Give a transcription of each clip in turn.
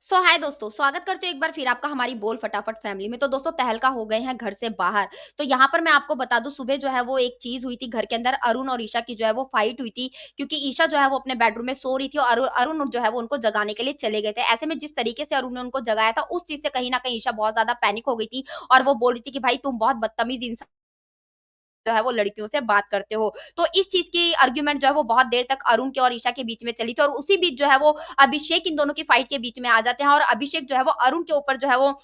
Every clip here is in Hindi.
हाय दोस्तों, स्वागत करते हो एक बार फिर आपका हमारी बोल फटाफट फैमिली में। तो दोस्तों तहलका हो गए हैं घर से बाहर। तो यहाँ पर मैं आपको बता दूं, सुबह जो है वो एक चीज हुई थी घर के अंदर। अरुण और ईशा की जो है वो फाइट हुई थी, क्योंकि ईशा जो है वो अपने बेडरूम में सो रही थी और अरुण जो है वो उनको जगाने के लिए चले गए थे। ऐसे में जिस तरीके से अरुण ने उनको जगाया था, उस चीज से कहीं ना कहीं ईशा बहुत ज्यादा पैनिक हो गई थी और वो बोल रही थी कि भाई तुम बहुत बदतमीज इंसान जो है वो लड़कियों से बात करते हो। तो इस चीज की आर्ग्यूमेंट जो है वो बहुत देर तक अरुण के और ईशा के बीच में चली थी और उसी बीच जो है वो अभिषेक इन दोनों की फाइट के बीच में आ जाते हैं और अभिषेक जो है वो अरुण के ऊपर जो है वो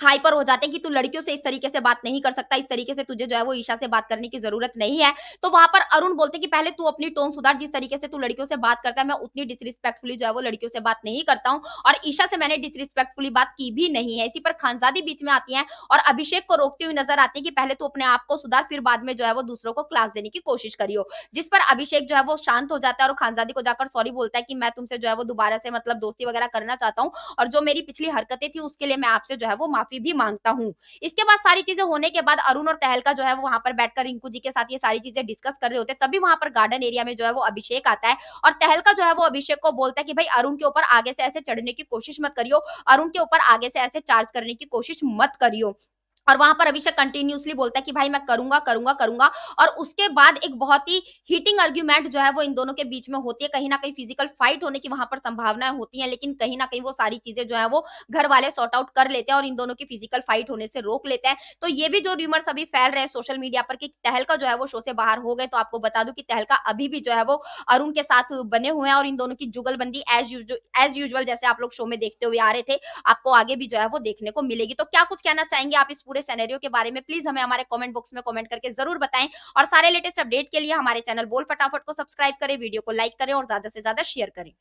हाइपर हो जाते हैं कि तू लड़कियों से इस तरीके से बात नहीं कर सकता, इस तरीके से तुझे जो है वो ईशा से बात करने की जरूरत नहीं है। तो वहां पर अरुण बोलते हैं कि पहले तू अपनी टोन सुधार, जिस तरीके से तू लड़कियों से बात करता है मैं उतनी डिसरिस्पेक्टफुली जो है वो लड़कियों से बात नहीं करता हूँ और ईशा से मैंने डिसरिस्पेक्टफुली बात की भी नहीं है। इसी पर खानजादी बीच में आती है और अभिषेक को रोकती हुई नजर आती है कि पहले तू अपने आप को सुधार, फिर बाद में जो है वो दूसरों को क्लास देने की कोशिश करियो। जिस पर अभिषेक जो है वो शांत हो जाता है और खानजादी को जाकर सॉरी बोलता है कि मैं तुमसे जो है वो दोबारा से मतलब दोस्ती वगैरह करना चाहता हूँ और जो मेरी पिछली हरकतें थी उसके लिए मैं आपसे जो है वो माफी भी मांगता हूँ। इसके बाद सारी चीजें होने के बाद अरुण और तहलका जो है वो वहां पर बैठकर रिंकू जी के साथ ये सारी चीजें डिस्कस कर रहे होते हैं। तभी वहां पर गार्डन एरिया में जो है वो अभिषेक आता है और तहलका जो है वो अभिषेक को बोलता है कि भाई अरुण के ऊपर आगे से ऐसे चढ़ने की कोशिश मत करियो, अरुण के ऊपर आगे से ऐसे चार्ज करने की कोशिश मत करियो। और वहां पर अभिषेक कंटिन्यूअसली बोलता है कि भाई मैं करूंगा करूंगा करूंगा। और उसके बाद एक बहुत ही हीटिंग आर्ग्यूमेंट जो है वो इन दोनों के बीच में होती है। कहीं ना कहीं फिजिकल फाइट होने की वहां पर संभावनाएं होती हैं, लेकिन कहीं ना कहीं वो सारी चीजें जो है वो घर वाले सॉर्ट आउट कर लेते हैं और इन दोनों की फिजिकल फाइट होने से रोक लेते हैं। तो ये भी जो रूमर्स अभी फैल रहे हैं सोशल मीडिया पर कि तहलका जो है वो शो से बाहर हो गए, तो आपको बता दूं कि तहलका अभी भी जो है वो अरुण के साथ बने हुए हैं और इन दोनों की जुगलबंदी एज यूजुअल जैसे आप लोग शो में देखते हुए आ रहे थे, आपको आगे भी जो है वो देखने को मिलेगी। तो क्या कुछ कहना चाहेंगे आप इस पूरे सिनेरियो के बारे में? प्लीज हमें हमारे कमेंट बॉक्स में कमेंट करके जरूर बताएं और सारे लेटेस्ट अपडेट के लिए हमारे चैनल बोल फटाफट को सब्सक्राइब करें, वीडियो को लाइक करें और ज्यादा से ज्यादा शेयर करें।